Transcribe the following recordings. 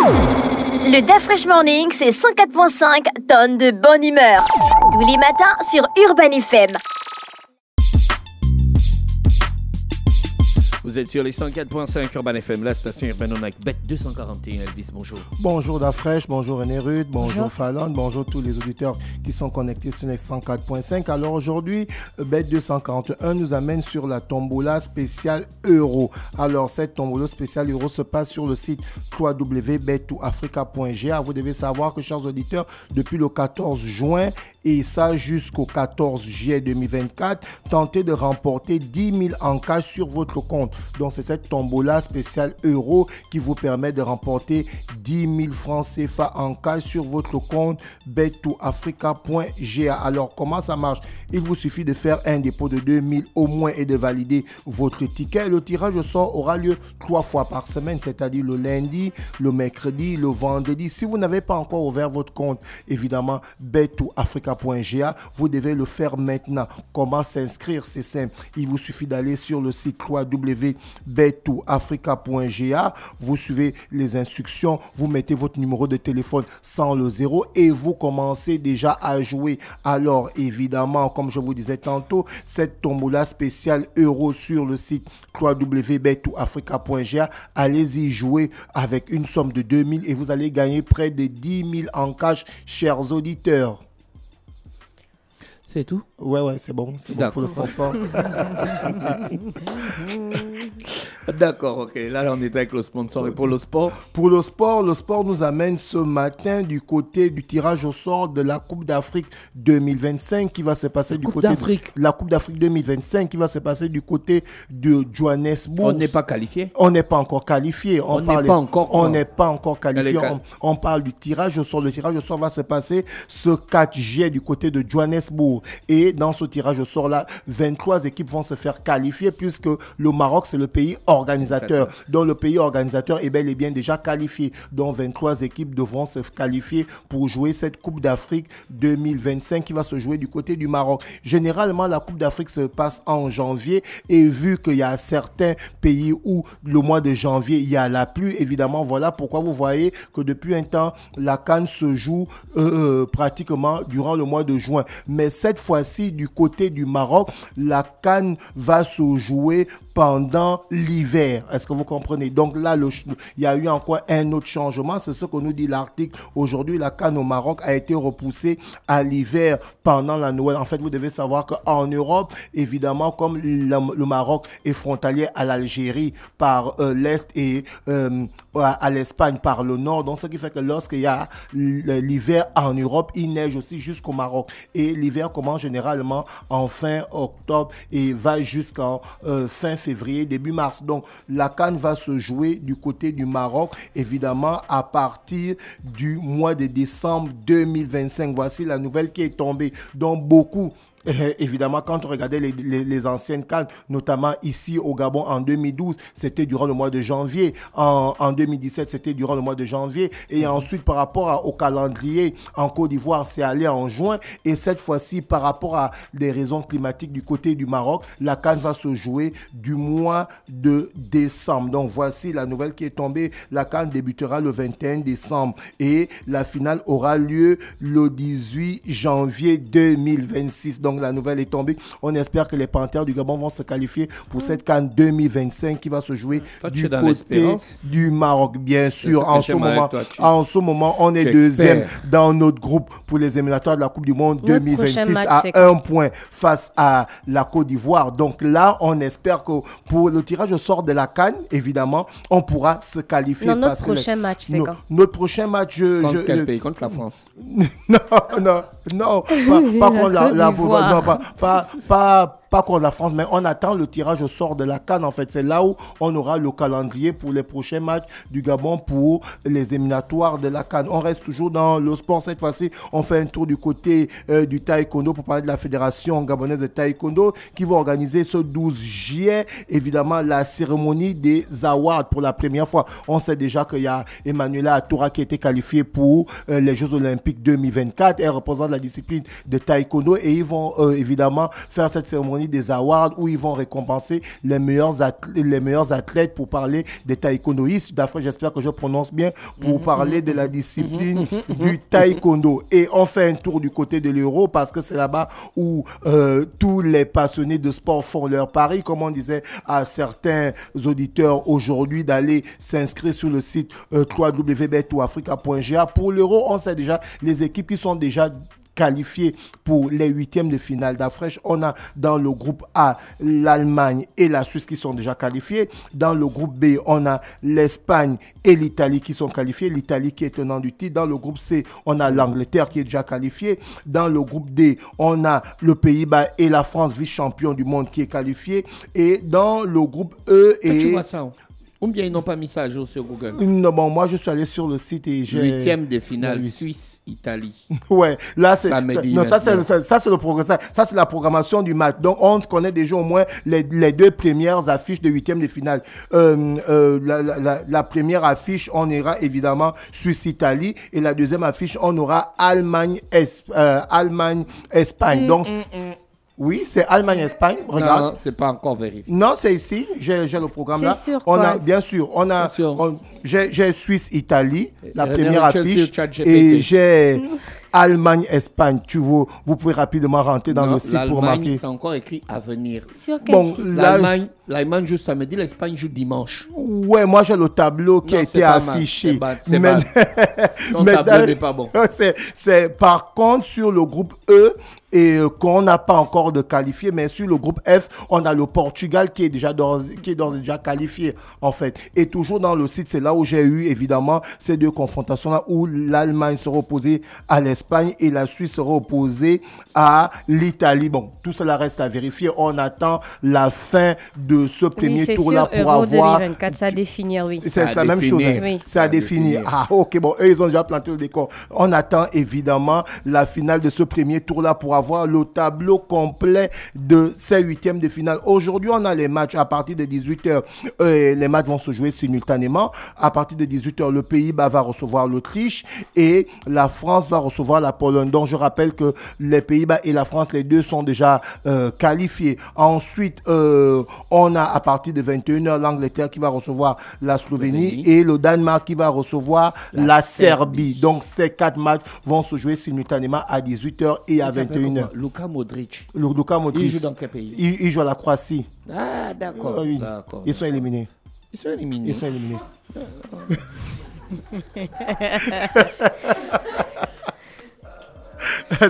Le DaFresh Morning, c'est 104.5 tonnes de bonne humeur. Tous les matins sur Urban FM. Vous êtes sur les 104.5 Urban FM, la station urbaine on a Bête 241. Elvis, bonjour. Bonjour DaFresh, bonjour René Rude, bonjour Fallon, bonjour tous les auditeurs qui sont connectés sur les 104.5. Alors aujourd'hui, Bête 241 nous amène sur la tombola spéciale euro. Alors cette tombola spéciale euro se passe sur le site www.bet2africa.ga. Vous devez savoir que, chers auditeurs, depuis le 14 juin et ça jusqu'au 14 juillet 2024, tentez de remporter 10 000 en cash sur votre compte. Donc c'est cette tombola spéciale euro qui vous permet de remporter 10 000 francs CFA en cash sur votre compte bet2africa.ga. Alors comment ça marche? Il vous suffit de faire un dépôt de 2 000 au moins et de valider votre ticket. Le tirage au sort aura lieu 3 fois par semaine, c'est-à-dire le lundi, le mercredi, le vendredi. Si vous n'avez pas encore ouvert votre compte, évidemment, bet2africa.ga, vous devez le faire maintenant. Comment s'inscrire? C'est simple. Il vous suffit d'aller sur le site www.bet2africa.ga. Vous suivez les instructions, vous mettez votre numéro de téléphone sans le 0 et vous commencez déjà à jouer. Alors évidemment, comme je vous disais tantôt, cette tombola spéciale euro sur le site www.bet2africa.ga, allez-y jouer avec une somme de 2 000 et vous allez gagner près de 10 000 en cash, chers auditeurs. C'est tout? Ouais, c'est bon pour le sponsor. D'accord, ok. Là, on est avec le sponsor. Et pour le sport? Pour le sport nous amène ce matin du côté du tirage au sort de la Coupe d'Afrique 2025 qui va se passer du côté de la Coupe d'Afrique 2025 qui va se passer du côté de Johannesburg. On n'est pas qualifié? On n'est pas encore qualifié. On n'est pas encore qualifié. On parle du tirage au sort. Le tirage au sort va se passer ce 4 juillet du côté de Johannesburg. Et dans ce tirage au sort-là, 23 équipes vont se faire qualifier puisque le Maroc, c'est le pays organisateur. Donc, le pays organisateur est bel et bien déjà qualifié. Donc, 23 équipes devront se qualifier pour jouer cette Coupe d'Afrique 2025 qui va se jouer du côté du Maroc. Généralement, la Coupe d'Afrique se passe en janvier et vu qu'il y a certains pays où le mois de janvier, il y a la pluie, évidemment, voilà pourquoi vous voyez que depuis un temps, la CAN se joue pratiquement durant le mois de juin. Mais cette fois-ci, du côté du Maroc, la CAN va se jouer pendant l'hiver. Est-ce que vous comprenez? Donc là, il y a eu encore un autre changement. C'est ce que nous dit l'article. Aujourd'hui, la CAN au Maroc a été repoussée à l'hiver pendant la Noël. En fait, vous devez savoir qu'en Europe, évidemment, comme le Maroc est frontalier à l'Algérie par l'Est et à l'Espagne par le Nord. Donc, ce qui fait que lorsqu'il y a l'hiver en Europe, il neige aussi jusqu'au Maroc. Et l'hiver commence généralement en fin octobre et va jusqu'en fin février, début mars. Donc, la CAN va se jouer du côté du Maroc, évidemment, à partir du mois de décembre 2025. Voici la nouvelle qui est tombée. Donc, beaucoup... évidemment, quand on regardait les anciennes CAN, notamment ici au Gabon en 2012, c'était durant le mois de janvier. En 2017, c'était durant le mois de janvier. Et ensuite, par rapport au calendrier, en Côte d'Ivoire, c'est allé en juin. Et cette fois-ci, par rapport à des raisons climatiques du côté du Maroc, la CAN va se jouer du mois de décembre. Donc, voici la nouvelle qui est tombée. La CAN débutera le 21 décembre. Et la finale aura lieu le 18 janvier 2026. Donc, la nouvelle est tombée. On espère que les Panthères du Gabon vont se qualifier pour cette CAN 2025 qui va se jouer du côté du Maroc, bien sûr. En ce moment, on est deuxième dans notre groupe pour les éliminatoires de la Coupe du Monde 2026 à 1 point face à la Côte d'Ivoire. Donc là, on espère que pour le tirage au sort de la CAN, évidemment, on pourra se qualifier. Non, notre prochain match, c'est quand? Notre prochain match... Contre quel pays? Contre la France? Non, pas contre la non, pas contre la France, mais on attend le tirage au sort de la CAN. En fait, c'est là où on aura le calendrier pour les prochains matchs du Gabon pour les éliminatoires de la CAN. On reste toujours dans le sport. Cette fois-ci, on fait un tour du côté du taekwondo pour parler de la Fédération gabonaise de taekwondo qui va organiser ce 12 juillet, évidemment, la cérémonie des awards pour la première fois. On sait déjà qu'il y a Emmanuela Atoura qui a été qualifiée pour les Jeux Olympiques 2024. Elle représente la discipline de taekwondo et ils vont évidemment faire cette cérémonie fournir des awards où ils vont récompenser les meilleurs athlètes pour parler des taekwondoïstes. D'après, j'espère que je prononce bien, pour parler de la discipline du taekwondo. Et on fait un tour du côté de l'Euro parce que c'est là-bas où tous les passionnés de sport font leur pari. Comme on disait à certains auditeurs aujourd'hui d'aller s'inscrire sur le site www.betouafrica.ga. Pour l'Euro, on sait déjà les équipes qui sont déjà qualifiés pour les huitièmes de finale d'Afrique. On a dans le groupe A l'Allemagne et la Suisse qui sont déjà qualifiés. Dans le groupe B, on a l'Espagne et l'Italie qui sont qualifiés. L'Italie qui est tenant du titre. Dans le groupe C, on a l'Angleterre qui est déjà qualifiée. Dans le groupe D, on a le Pays-Bas et la France, vice-champion du monde, qui est qualifié. Et dans le groupe E et... Tu vois ça? Ou bien ils n'ont pas mis ça à jour sur Google? Non, bon, moi je suis allé sur le site et j'ai... Huitième de finale, Suisse-Italie. Ouais, là c'est... Ça c'est le programme. Ça c'est la programmation du match. Donc on connaît déjà au moins les deux premières affiches de huitième de finale. La première affiche, on ira évidemment Suisse-Italie. Et la deuxième affiche, on aura Allemagne-Espagne. Donc... Oui, c'est Allemagne-Espagne. Regarde. Non, c'est pas encore vérifié. Non, c'est ici. J'ai le programme là. Sûr, bien sûr. J'ai Suisse-Italie, la première affiche. Et j'ai Allemagne-Espagne. Vous pouvez rapidement rentrer dans le site pour marquer. L'Allemagne, c'est encore écrit à venir. Sur quel site? L'Allemagne joue samedi, l'Espagne joue dimanche. Ouais, moi j'ai le tableau qui a été affiché. C'est mal. Ton tableau n'est pas bon. Par contre, sur le groupe E, et qu'on n'a pas encore de qualifié, mais sur le groupe F, on a le Portugal qui est d'ores et déjà qualifié, en fait. Et toujours dans le site, c'est là où j'ai eu, évidemment, ces deux confrontations-là, où l'Allemagne sera opposée à l'Espagne et la Suisse sera opposée à l'Italie. Bon, tout cela reste à vérifier. On attend la fin de ce premier tour-là pour Euro avoir... 2024, ça à définir, oui. C'est la même chose. Oui. C'est à définir. Ah, ok, bon, eux, ils ont déjà planté le décor. On attend, évidemment, la finale de ce premier tour-là pour avoir le tableau complet de ces huitièmes de finale. Aujourd'hui, on a les matchs à partir de 18h. Les matchs vont se jouer simultanément. À partir de 18h, le Pays-Bas va recevoir l'Autriche et la France va recevoir la Pologne. Donc, je rappelle que les Pays-Bas et la France, les deux sont déjà qualifiés. Ensuite, on a à partir de 21h l'Angleterre qui va recevoir la Slovénie et le Danemark qui va recevoir la Serbie. Donc, ces quatre matchs vont se jouer simultanément à 18h et à 21h. Luka Modric. Luka Modric. Il joue dans quel pays? Il joue à la Croatie. Ah, d'accord. Oui. Ils sont éliminés. Ils sont éliminés.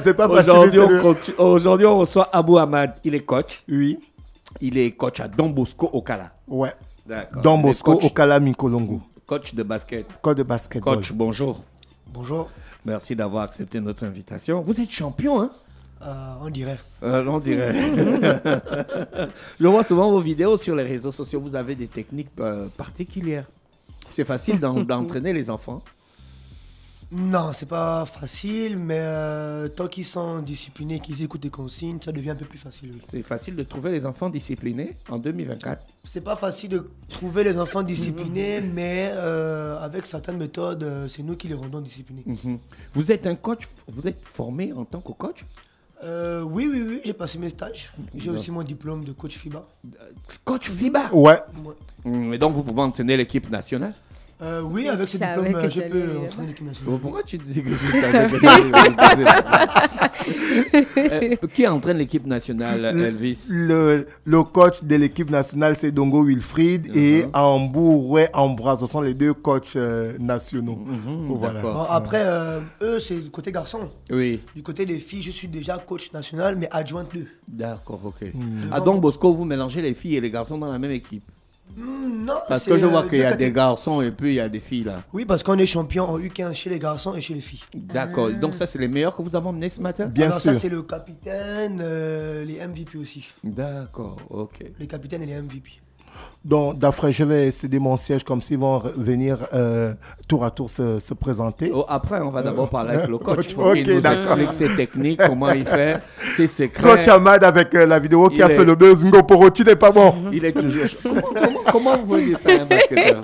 C'est pas facile. Aujourd'hui, on reçoit Abou Hamad. Il est coach. Oui. Il est coach à Don Bosco Okala. Ouais. D'accord. Don Bosco Okala Mikolongo. Coach de basket. Coach de basket. Coach, bonjour. Bonjour. Merci d'avoir accepté notre invitation. Vous êtes champion, hein? On dirait. On dirait. Je vois souvent vos vidéos sur les réseaux sociaux. Vous avez des techniques particulières. C'est facile d'entraîner les enfants? Non, c'est pas facile, mais tant qu'ils sont disciplinés, qu'ils écoutent les consignes, ça devient un peu plus facile. Oui. C'est facile de trouver les enfants disciplinés en 2024? C'est pas facile de trouver les enfants disciplinés, mais avec certaines méthodes, c'est nous qui les rendons disciplinés. Vous êtes un coach, vous êtes formé en tant que coach? Oui, j'ai passé mes stages. J'ai aussi mon diplôme de coach FIBA. Coach FIBA? Ouais. Et donc vous pouvez entraîner l'équipe nationale? Oui, avec ce diplôme, je peux entraîner l'équipe nationale. Pourquoi tu dis que je qui entraîne l'équipe nationale, Elvis? Le coach de l'équipe nationale, c'est Dongo Wilfried et Ambouroué Ambroise. Ce sont les deux coachs nationaux. Voilà. Bon, après, eux, c'est du côté garçon. Oui. Du côté des filles, je suis déjà coach national, mais adjointe 2. D'accord, ok. À Don Bosco, vous mélangez les filles et les garçons dans la même équipe? Non, parce que je vois qu'il y a des garçons et puis il y a des filles là. Oui, parce qu'on est champion en U15 chez les garçons et chez les filles. D'accord. Donc ça, c'est les meilleurs que vous avez emmenés ce matin? Bien sûr. Ça, c'est le capitaine, les MVP aussi. D'accord, ok. Les capitaines et les MVP. Donc, d'après, je vais céder mon siège comme s'ils vont venir tour à tour se présenter. Après, on va d'abord parler avec le coach. Il faut qu'il nous explique ses techniques, comment il fait, ses secrets. Coach Hamad avec la vidéo qui a fait le buzz. Ngoporo, tu n'es pas bon. Il est toujours... Comment vous voyez ça, un basketteur?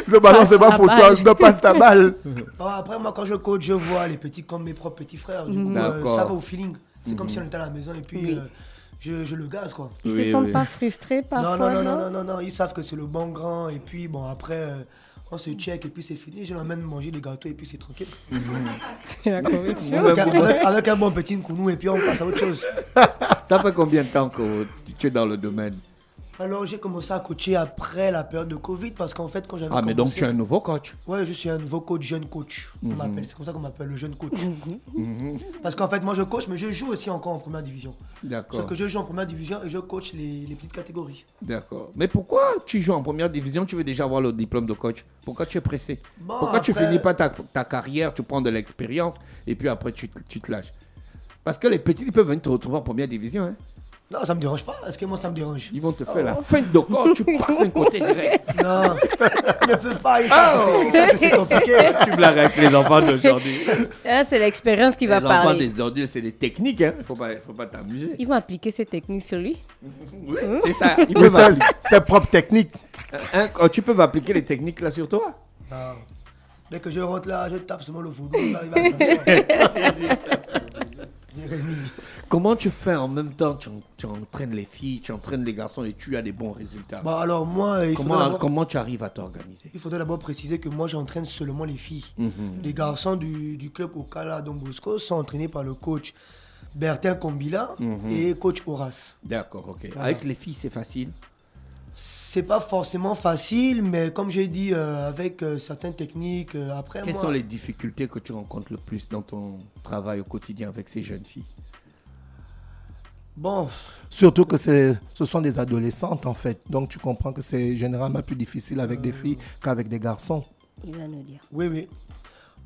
Le ballon, c'est pas pour toi. Ne passe ta balle. Après, moi, quand je coach, je vois les petits comme mes propres petits frères. Du coup, ça va au feeling. C'est comme si on était à la maison et puis... je le gaze, quoi. Ils se sentent pas frustrés parfois, non, ils savent que c'est le bon grand, et puis bon, après, on se check, et puis c'est fini, je l'emmène manger des gâteaux, et puis c'est tranquille. La corruption. Avec un bon petit nkounou, et puis on passe à autre chose. Ça fait combien de temps que tu es dans le domaine? Alors, j'ai commencé à coacher après la période de Covid parce qu'en fait, quand j'avais mais donc tu es un nouveau coach? Ouais, je suis un nouveau coach, jeune coach. C'est comme ça qu'on m'appelle, le jeune coach. Parce qu'en fait, moi, je coach, mais je joue aussi encore en première division. D'accord. Sauf que je joue en première division et je coach les petites catégories. D'accord. Mais pourquoi tu joues en première division? Tu veux déjà avoir le diplôme de coach. Pourquoi tu es pressé? Pourquoi tu finis pas ta carrière, tu prends de l'expérience et puis après tu te lâches? Parce que les petits, ils peuvent venir te retrouver en première division, hein? Non, ça me dérange pas. Est-ce que moi, ça me dérange? Ils vont te faire la feinte de corps, tu passes un côté direct. Non, ils ne peuvent pas. Ils savent que c'est compliqué. Tu blagues avec les enfants d'aujourd'hui. C'est l'expérience qui va parler. Les enfants d'aujourd'hui, c'est des techniques, hein. Faut pas t'amuser. Ils vont appliquer ces techniques sur lui. Oui, c'est ça. C'est propre technique. Tu peux appliquer les techniques là sur toi? Non. Dès que je rentre là, je tape seulement le football. Il va Comment tu fais en même temps? Tu entraînes les filles, tu entraînes les garçons et tu as des bons résultats. Bon, alors moi, comment tu arrives à t'organiser? Il faudrait d'abord préciser que moi, j'entraîne seulement les filles. Les garçons du club Okala Don Bosco sont entraînés par le coach Bertin Kombila et coach Horace. D'accord, ok. Voilà. Avec les filles, c'est facile? C'est pas forcément facile, mais comme j'ai dit, avec certaines techniques, après Quelles sont les difficultés que tu rencontres le plus dans ton travail au quotidien avec ces jeunes filles? Bon. Surtout que ce sont des adolescentes en fait. Donc tu comprends que c'est généralement plus difficile avec des filles qu'avec des garçons. Il va nous dire. Oui.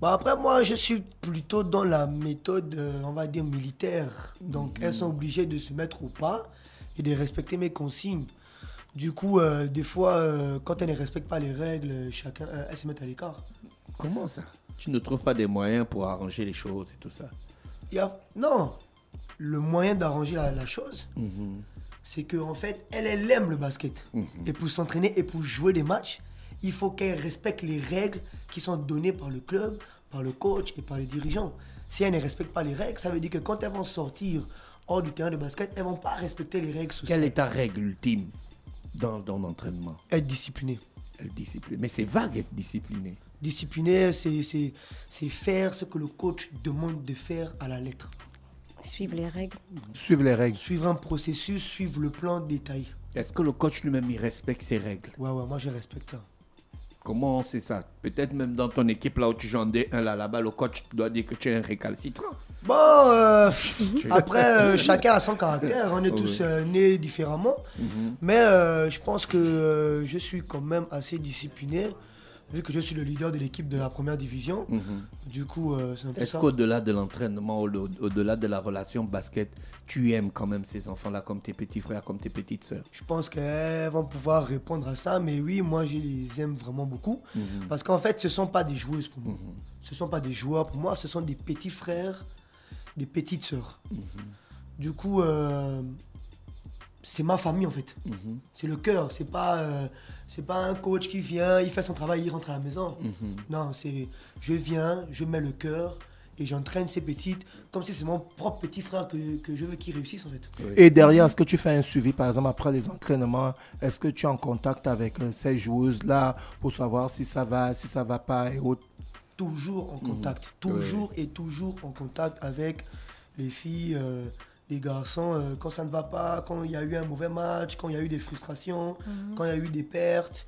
Bon, après moi je suis plutôt dans la méthode, on va dire militaire. Donc elles sont obligées de se mettre au pas et de respecter mes consignes. Du coup, des fois, quand elles ne respectent pas les règles, elles se mettent à l'écart. Comment ça? Tu ne trouves pas des moyens pour arranger les choses et tout ça? Non. Le moyen d'arranger la chose, c'est qu'en fait, elle aime le basket. Et pour s'entraîner et pour jouer des matchs, il faut qu'elle respecte les règles qui sont données par le club, par le coach et par les dirigeants. Si elle ne respecte pas les règles, ça veut dire que quand elles vont sortir hors du terrain de basket, elles ne vont pas respecter les règles sociales. Quelle est ta règle ultime dans l'entraînement? Être discipliné. Mais c'est vague, être discipliné. Discipliné, c'est faire ce que le coach demande de faire à la lettre. Suivre les règles. Suivre un processus, suivre le plan détaillé. Est-ce que le coach lui-même, il respecte ses règles? Ouais, moi je respecte ça. Comment c'est ça? Peut-être même dans ton équipe, là où tu joues en D1, là-bas, le coach doit dire que tu es un récalcitrant. Bon, après, chacun a son caractère. On est tous nés différemment. Mais je pense que je suis quand même assez discipliné. Vu que je suis le leader de l'équipe de la première division, du coup, c'est un peu ça. Est-ce qu'au-delà de l'entraînement, au-delà de la relation basket, tu aimes quand même ces enfants-là comme tes petits frères, comme tes petites sœurs? Je pense qu'elles vont pouvoir répondre à ça, mais oui, moi, je les aime vraiment beaucoup. Parce qu'en fait, ce ne sont pas des joueuses pour moi. Ce ne sont pas des joueurs pour moi, ce sont des petits frères, des petites sœurs. Du coup, c'est ma famille en fait. C'est le cœur. C'est pas un coach qui vient, il fait son travail, il rentre à la maison. Non, je viens, je mets le cœur et j'entraîne ces petites comme si c'est mon propre petit frère que je veux qu'ils réussissent en fait. Oui. Et derrière, est-ce que tu fais un suivi par exemple après les entraînements? Est-ce que tu es en contact avec ces joueuses-là pour savoir si ça va pas et autres? Toujours en contact. Toujours et toujours en contact avec les filles. Les garçons, quand ça ne va pas, quand il y a eu un mauvais match, quand il y a eu des frustrations, quand il y a eu des pertes,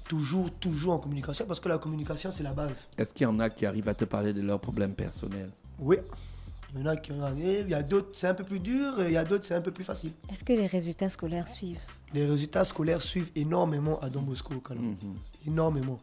toujours en communication, parce que la communication, c'est la base. Est-ce qu'il y en a qui arrivent à te parler de leurs problèmes personnels? Oui, il y en a qui en arrivent, il y a d'autres, c'est un peu plus dur, et il y a d'autres, c'est un peu plus facile. Est-ce que les résultats scolaires suivent? Les résultats scolaires suivent énormément à Don Bosco au Canon. Énormément.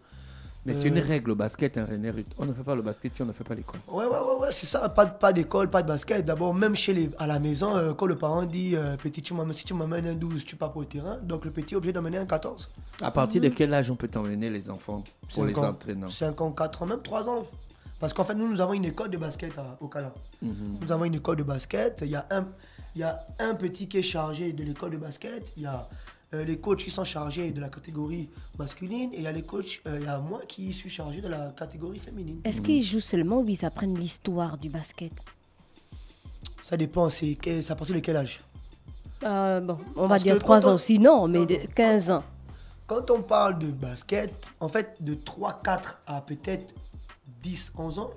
Mais c'est une règle au basket, hein, René. On ne fait pas le basket si on ne fait pas l'école. Ouais, c'est ça. Pas d'école, pas de basket. D'abord, même à la maison, quand le parent dit petit, si tu m'amènes un 12, tu pars pas au terrain. Donc le petit est obligé d'amener un 14. À partir de quel âge on peut emmener les enfants pour les entraîner? 5 ans, 4 ans, même 3 ans. Parce qu'en fait, nous avons une école de basket au Cala. Nous avons une école de basket. Il y a un petit qui est chargé de l'école de basket. Il y a les coachs qui sont chargés de la catégorie masculine et il y a les coachs, il y a moi qui suis chargé de la catégorie féminine. Est-ce qu'ils jouent seulement ou ils apprennent l'histoire du basket? Ça dépend, c'est à partir de quel âge? On va dire 3 ans aussi, non, mais 15 ans. Quand on parle de basket, en fait, de 3-4 à peut-être 10-11 ans,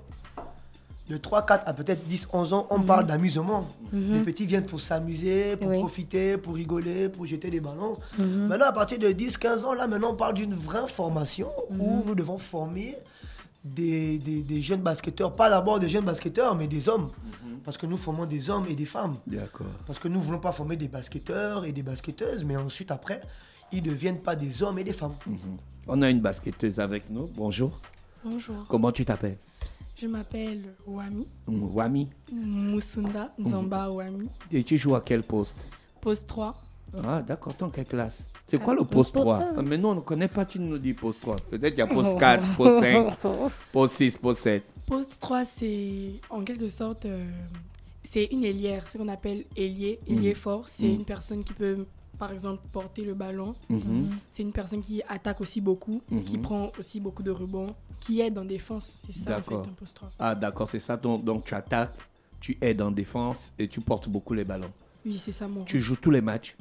de 3-4 à peut-être 10-11 ans, on parle d'amusement. Les petits viennent pour s'amuser, pour profiter, pour rigoler, pour jeter des ballons. Maintenant, à partir de 10-15 ans, là, maintenant, on parle d'une vraie formation où nous devons former des jeunes basketteurs. Pas d'abord des jeunes basketteurs, mais des hommes. Parce que nous formons des hommes et des femmes. D'accord. Parce que nous ne voulons pas former des basketteurs et des basketteuses, mais ensuite, après, ils ne deviennent pas des hommes et des femmes. On a une basketteuse avec nous. Bonjour. Bonjour. Comment tu t'appelles? Je m'appelle Wami. Wami. Moussunda Nzamba Wami. Et tu joues à quel poste? Poste 3. Ah, d'accord. Dans quelle classe? C'est quoi le poste 3? Mais nous, on ne connaît pas, tu nous dis poste 3. Peut-être il y a poste 4, poste 5, poste 6, poste 7. Poste 3, c'est en quelque sorte, c'est une ailière, ce qu'on appelle ailier, ailier fort. C'est une personne qui peut, par exemple, porter le ballon. C'est une personne qui attaque aussi beaucoup, qui prend aussi beaucoup de rebonds, qui aide en défense. C'est ça, en fait, un poste 3. Ah, d'accord, c'est ça. Donc, tu attaques, tu aides en défense et tu portes beaucoup les ballons. Oui, c'est ça mon rôle. Tu joues tous les matchs?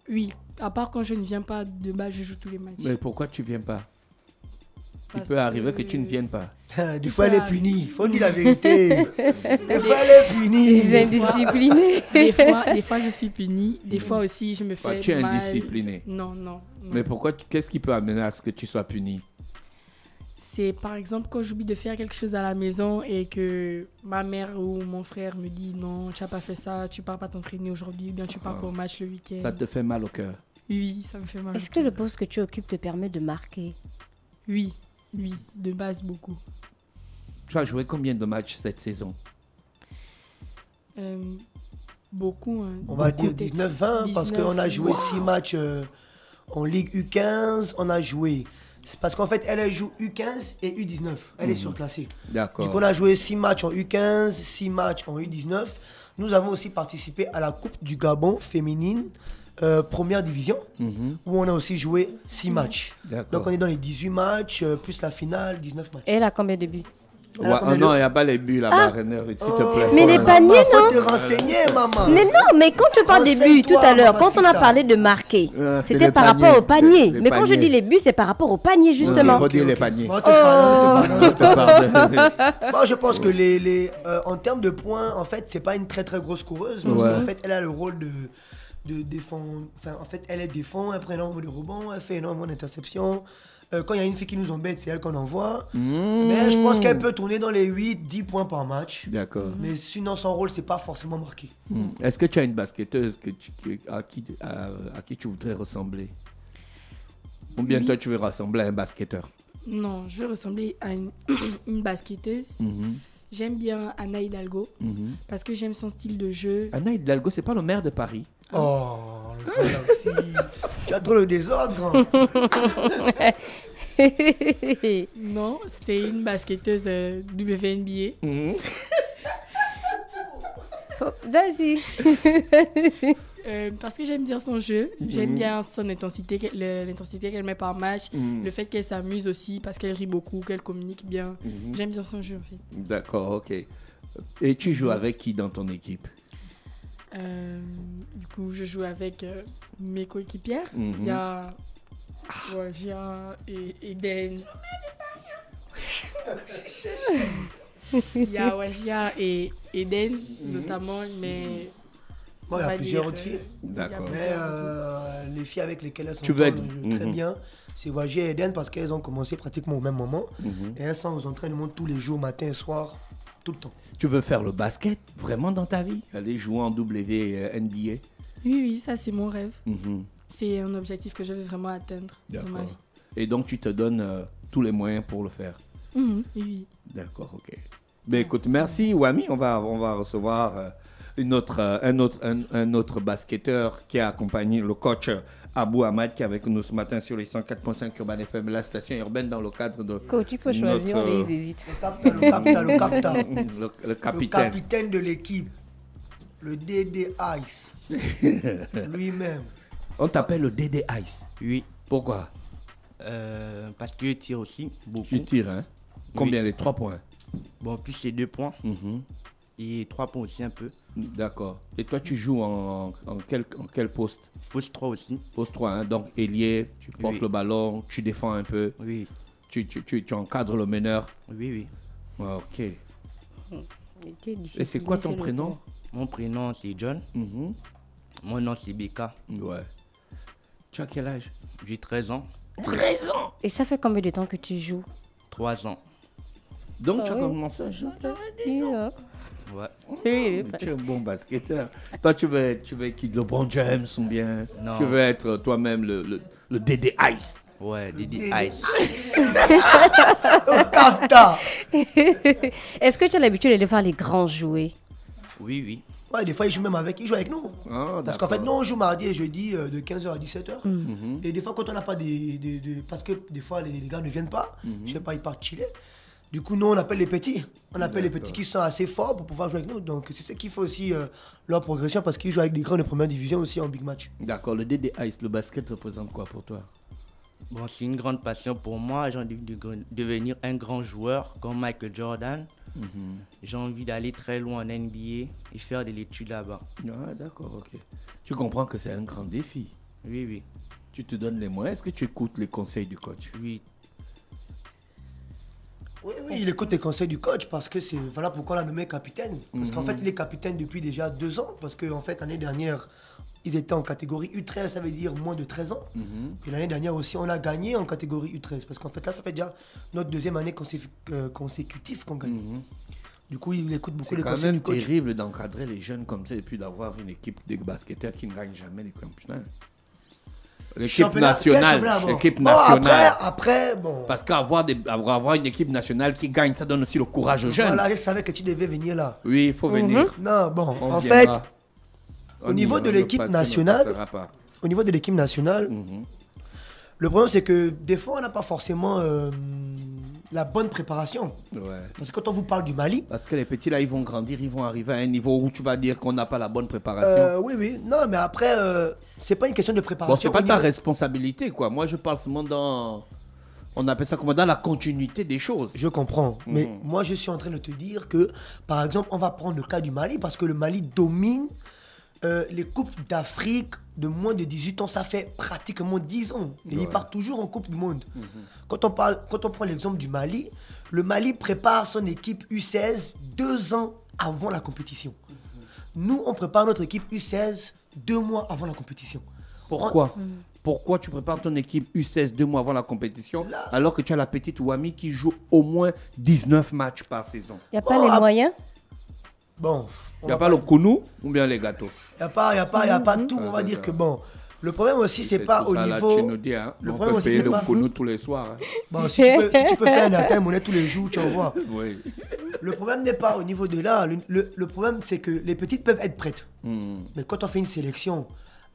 Oui, à part quand je ne viens pas de base, je joue tous les matchs. Mais pourquoi tu ne viens pas? Il peut arriver que tu ne viennes pas. Des fois, elle est punie. Il faut dire la vérité. Des fois, elle est punie. Ils sont indisciplinés. Des fois, je suis punie. Des fois aussi, je me fais mal. Tu es indiscipliné. Non. Mais pourquoi? Qu'est-ce qui peut amener à ce que tu sois puni? C'est par exemple quand j'oublie de faire quelque chose à la maison et que ma mère ou mon frère me dit non, tu n'as pas fait ça, tu ne pars pas t'entraîner aujourd'hui, ou bien tu pars pas au match le week-end. Ça te fait mal au cœur? Oui, ça me fait mal. Est-ce que le poste que tu occupes te permet de marquer? Oui, de base beaucoup. Tu as joué combien de matchs cette saison? Beaucoup. On va dire 19-20 parce qu'on a joué 6 matchs en Ligue U15, on a joué... C'est parce qu'en fait, elle joue U15 et U19. Elle est surclassée. D'accord. Du coup, on a joué 6 matchs en U15, 6 matchs en U19. Nous avons aussi participé à la Coupe du Gabon féminine, première division, où on a aussi joué 6 matchs. Donc, on est dans les 18 matchs, plus la finale, 19 matchs. Et elle a combien de buts? Non, il n'y a pas les buts là-bas, René, s'il te plaît. Mais les paniers, non? Faut te renseigner, maman. Mais non, mais quand tu parles des buts tout à l'heure, quand on a parlé de marquer, c'était par rapport au panier. Mais quand je dis les buts, c'est par rapport au panier, justement. Redis les paniers. Moi, je pense que en termes de points, en fait, c'est pas une très très grosse coureuse. Parce qu'en fait, elle a le rôle de défendre. Enfin, en fait, elle défend, elle prend énormément de rebonds, elle fait énormément d'interceptions. Quand il y a une fille qui nous embête, c'est elle qu'on envoie. Mais je pense qu'elle peut tourner dans les 8-10 points par match. D'accord. Mais sinon, son rôle, c'est pas forcément marqué. Est-ce que tu as une basketteuse à qui tu voudrais ressembler? Ou bien toi, tu veux ressembler à un basketteur? Non, je veux ressembler à une basketteuse. J'aime bien Anna Hidalgo parce que j'aime son style de jeu. Anna Hidalgo, c'est pas le maire de Paris? Oh, le aussi. Tu as trop le désordre, grand. Non, c'est une basketteuse WNBA. Vas-y. Parce que j'aime bien son jeu, j'aime bien son intensité, l'intensité qu'elle met par match, le fait qu'elle s'amuse aussi parce qu'elle rit beaucoup, qu'elle communique bien. J'aime bien son jeu en fait. D'accord, ok. Et tu joues avec qui dans ton équipe? Du coup, je joue avec mes coéquipières. Il y a Wajia et Eden. Il y a Wajia et Eden notamment, mais... Bon, il y a plusieurs autres filles. D'accord. Mais les filles avec lesquelles elles sont très bien, c'est Wajia et Eden parce qu'elles ont commencé pratiquement au même moment. Et elles sont aux entraînements tous les jours, matin et soir, tout le temps. Tu veux faire le basket vraiment dans ta vie? Aller jouer en WNBA? Oui, ça c'est mon rêve. C'est un objectif que je veux vraiment atteindre dans ma vie. Et donc tu te donnes tous les moyens pour le faire? Oui. D'accord, ok. Mais écoute, merci Wami. On va recevoir un autre basketteur qui a accompagné le coach Abou Ahmad qui est avec nous ce matin sur les 104.5 Urban FM, la station urbaine dans le cadre de... Coach, il faut choisir, on les hésite. Le capitaine de l'équipe, le DD Ice, lui-même. On t'appelle le DD Ice? Oui. Pourquoi? Parce que je tire aussi beaucoup. Tu tires, hein? Combien? Les 3 points? Bon, plus c'est 2 points. Et 3 points aussi un peu. D'accord. Et toi, tu joues en quel poste? Poste 3 aussi. Poste 3, hein? Donc ailier, tu portes le ballon, tu défends un peu. Oui. Tu encadres le meneur. Oui, oui. Ah, ok. Et c'est quoi ton prénom? Mon prénom, c'est John. Mon nom, c'est Beka. Ouais. Tu as quel âge? J'ai 13 ans. 13 ans? Et ça fait combien de temps que tu joues? 3 ans. Donc tu as commencé à jouer? Ouais. Tu es un bon basketteur. Toi, tu veux être qui? LeBron James ou bien non. Tu veux être toi-même le Dédé Ice? Ouais, Dédé Ice. Capta. Est-ce que tu as l'habitude de voir les grands jouer? Oui, oui. Ouais, des fois, ils jouent même avec nous. Ah, parce qu'en fait, nous, on joue mardi et jeudi de 15h à 17h. Et des fois, quand on n'a pas parce que des fois, les gars ne viennent pas, je sais pas, ils partent chiller. Du coup, nous, on appelle les petits. On appelle les petits qui sont assez forts pour pouvoir jouer avec nous. Donc, c'est ce qui fait aussi leur progression parce qu'ils jouent avec des grands de première division aussi en big match. D'accord. Le Dédé Ice, le basket représente quoi pour toi? Bon, c'est une grande passion pour moi. J'ai envie de devenir un grand joueur comme Michael Jordan. J'ai envie d'aller très loin en NBA et faire de l'étude là-bas. Ah, d'accord, ok. Tu comprends que c'est un grand défi. Oui, oui. Tu te donnes les moyens. Est-ce que tu écoutes les conseils du coach? Oui. Oui, il écoute les conseils du coach parce que c'est voilà pourquoi on l'a nommé capitaine. Parce qu'en fait, il est capitaine depuis déjà 2 ans. Parce qu'en fait, l'année dernière, ils étaient en catégorie U13, ça veut dire moins de 13 ans. Et l'année dernière aussi, on a gagné en catégorie U13. Parce qu'en fait, là, ça fait déjà notre 2e année consécutive qu'on gagne. Du coup, il écoute beaucoup les conseils du coach. C'est quand même terrible d'encadrer les jeunes comme ça et puis d'avoir une équipe de basketteurs qui ne gagne jamais les championnats. L'équipe nationale. Après, bon. Parce qu'avoir une équipe nationale qui gagne, ça donne aussi le courage aux jeunes. Voilà, je savais que tu devais venir là. Oui, il faut venir. Non, bon, en fait, au niveau de l'équipe nationale, le problème c'est que des fois on n'a pas forcément la bonne préparation. Ouais. Parce que quand on vous parle du Mali... Parce que les petits là, ils vont grandir, ils vont arriver à un niveau où tu vas dire qu'on n'a pas la bonne préparation. Oui. Non, mais après, c'est pas une question de préparation. Bon, c'est pas ta responsabilité, quoi. Moi, je parle seulement dans... On appelle ça comment? Dans la continuité des choses. Je comprends. Mais moi, je suis en train de te dire que, par exemple, on va prendre le cas du Mali parce que le Mali domine les Coupes d'Afrique de moins de 18 ans, ça fait pratiquement 10 ans. Et ils partent toujours en Coupe du Monde. Quand on prend l'exemple du Mali, le Mali prépare son équipe U16 2 ans avant la compétition. Nous, on prépare notre équipe U16 2 mois avant la compétition. Pourquoi Pourquoi tu prépares ton équipe U16 2 mois avant la compétition alors que tu as la petite Ouami qui joue au moins 19 matchs par saison? Il n'y a pas les moyens? Bon. Il n'y a pas le kounou ou bien les gâteaux? Il n'y a pas tout. On va dire que bon. Le problème aussi, c'est pas au niveau. Tu nous dis, hein. On peut payer le kounou tous les soirs. Hein. Bon, si tu peux faire un atteint monnaie tous les jours, tu envoies. Oui. Le problème n'est pas au niveau de là. Le problème, c'est que les petites peuvent être prêtes. Mais quand on fait une sélection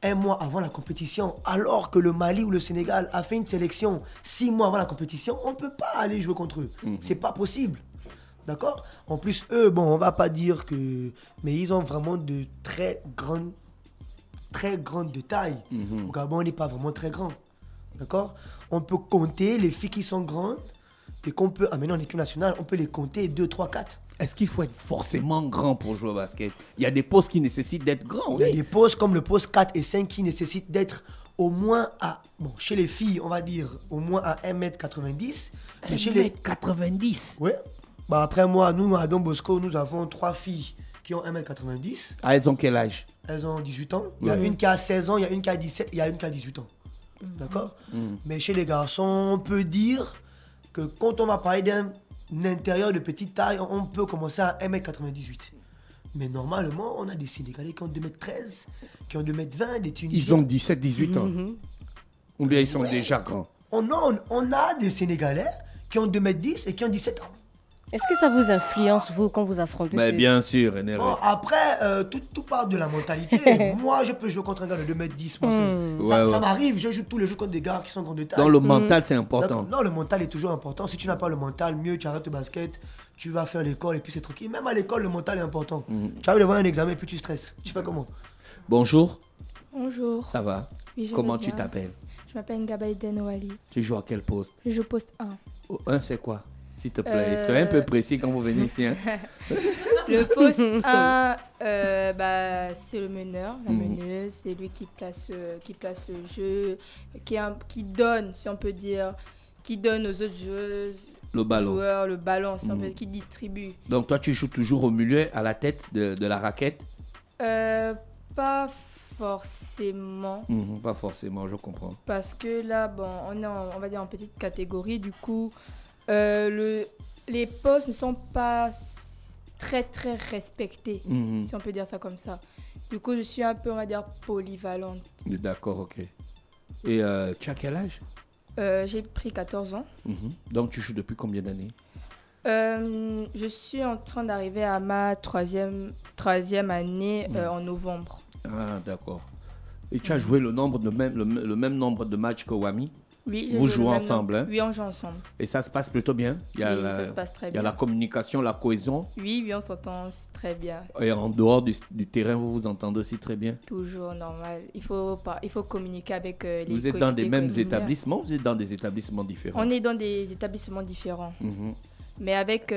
1 mois avant la compétition, alors que le Mali ou le Sénégal a fait une sélection 6 mois avant la compétition, on ne peut pas aller jouer contre eux. C'est pas possible. D'accord? En plus, eux, bon, on va pas dire que... Mais ils ont vraiment de très grandes de taille. Au Gabon, on n'est pas vraiment très grand. D'accord? On peut compter les filles qui sont grandes et qu'on peut amener en équipe nationale, on peut les compter 2, 3, 4. Est-ce qu'il faut être forcément grand pour jouer au basket? Il y a des postes qui nécessitent d'être grand. Il y a des postes comme le poste 4 et 5 qui nécessitent d'être au moins à... Bon, chez les filles, on va dire au moins à 1m90. 1m90? Oui. Bah après moi, nous, à Don Bosco, nous avons 3 filles qui ont 1m90. Ah, elles ont quel âge? Elles ont 18 ans. Il y a une qui a 16 ans, il y a une qui a 17, il y a une qui a 18 ans. D'accord? Mais chez les garçons, on peut dire que quand on va parler d'un intérieur de petite taille, on peut commencer à 1m98. Mais normalement, on a des Sénégalais qui ont 2m13, qui ont 2m20, des Tunisiens. Ils ont 17, 18 ans. Ou bien ils sont déjà grands. On a des Sénégalais qui ont 2m10 et qui ont 17 ans. Est-ce que ça vous influence, vous, quand vous affrontez? Mais bien sûr, René. Bon, après, tout part de la mentalité. Moi, je peux jouer contre un gars de 2m10. Ça m'arrive, je joue tous les jours contre des gars qui sont grands de taille. Donc le mental, c'est important. Non, le mental est toujours important. Si tu n'as pas le mental, mieux tu arrêtes le basket, tu vas faire l'école et puis c'est tranquille. Même à l'école, le mental est important. Tu arrives devant un examen et puis tu stresses. Tu fais comment? Bonjour. Bonjour. Ça va? Oui, comment tu t'appelles? Je m'appelle Ngabaïden Ouali. Tu joues à quel poste? Je joue poste 1. Oh, 1, c'est quoi? S'il te plaît, soyez un peu précis quand vous venez ici. Hein. Le poste 1, c'est le meneur, la meneuse. C'est lui qui place le jeu, qui donne, si on peut dire, qui donne aux autres joueuses, joueurs le ballon, si on peut dire, qui distribue. Donc toi, tu joues toujours au milieu, à la tête de la raquette? Pas forcément. Pas forcément, je comprends. Parce que là, bon, on est on va dire en petite catégorie, du coup, les postes ne sont pas très très respectés, si on peut dire ça comme ça. Du coup, je suis un peu, on va dire, polyvalente. D'accord, ok. Et tu as quel âge? J'ai pris 14 ans. Donc tu joues depuis combien d'années? Je suis en train d'arriver à ma troisième année en novembre. Ah, d'accord. Et tu as joué le même nombre de matchs que Wami? Oui, vous jouez ensemble, hein? Oui, on joue ensemble. Et ça se passe plutôt bien? Ça se passe très bien. Il y a la communication, la cohésion? Oui, on s'entend très bien. Et en dehors du terrain, vous vous entendez aussi très bien? Toujours normal. Il faut communiquer avec les Vous êtes dans des mêmes établissements ou vous êtes dans des établissements différents? On est dans des établissements différents. Mais avec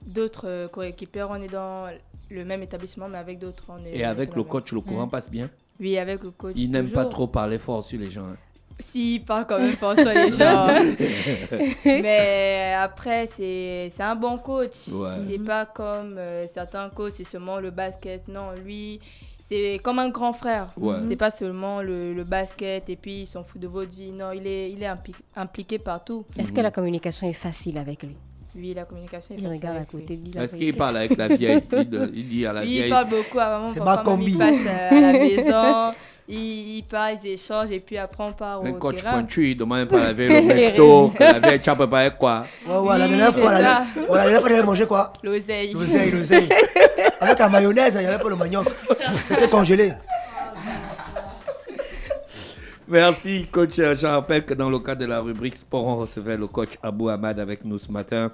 d'autres coéquipiers, on est dans le même établissement, mais avec d'autres. Et avec le coach, le courant passe bien? Oui, avec le coach. Il n'aime pas trop parler fort sur les gens. Hein. Si, il parle quand même fort sur les gens. Mais après, c'est un bon coach. Ouais. C'est pas comme certains coachs, c'est seulement le basket. Non, lui, c'est comme un grand frère. Ouais. C'est pas seulement le basket et puis il s'en fout de votre vie. Non, il est impliqué partout. Est-ce que la communication est facile avec lui? Oui, la communication est facile. Regarde à côté. Est-ce qu'il parle avec la vieille? Il dit à la vieille. Il parle beaucoup à maman. Papa, il passe à la maison. Il parle, ils échangent et puis après on part au terrain. Un coach pointu, il demande pas laver le mecto, la vieille, tu as préparé quoi? Ouais, la dernière fois, il avait mangé quoi? L'oseille. Avec la mayonnaise, il n'y avait pas le manioc. C'était congelé. Merci, coach. Je rappelle que dans le cadre de la rubrique sport, on recevait le coach Abou Ahmad avec nous ce matin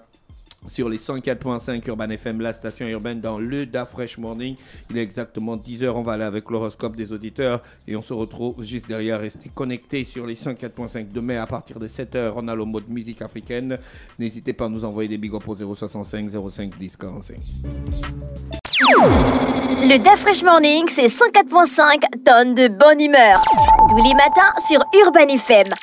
sur les 104.5 Urban FM, la station urbaine dans le Da Fresh Morning. Il est exactement 10h. On va aller avec l'horoscope des auditeurs et on se retrouve juste derrière. Restez connectés sur les 104.5. Demain, à partir de 7h, on a le mode musique africaine. N'hésitez pas à nous envoyer des big up au 065 05 10 45. Le Da Fresh Morning, c'est 104.5 tonnes de bonne humeur. Tous les matins sur Urban FM.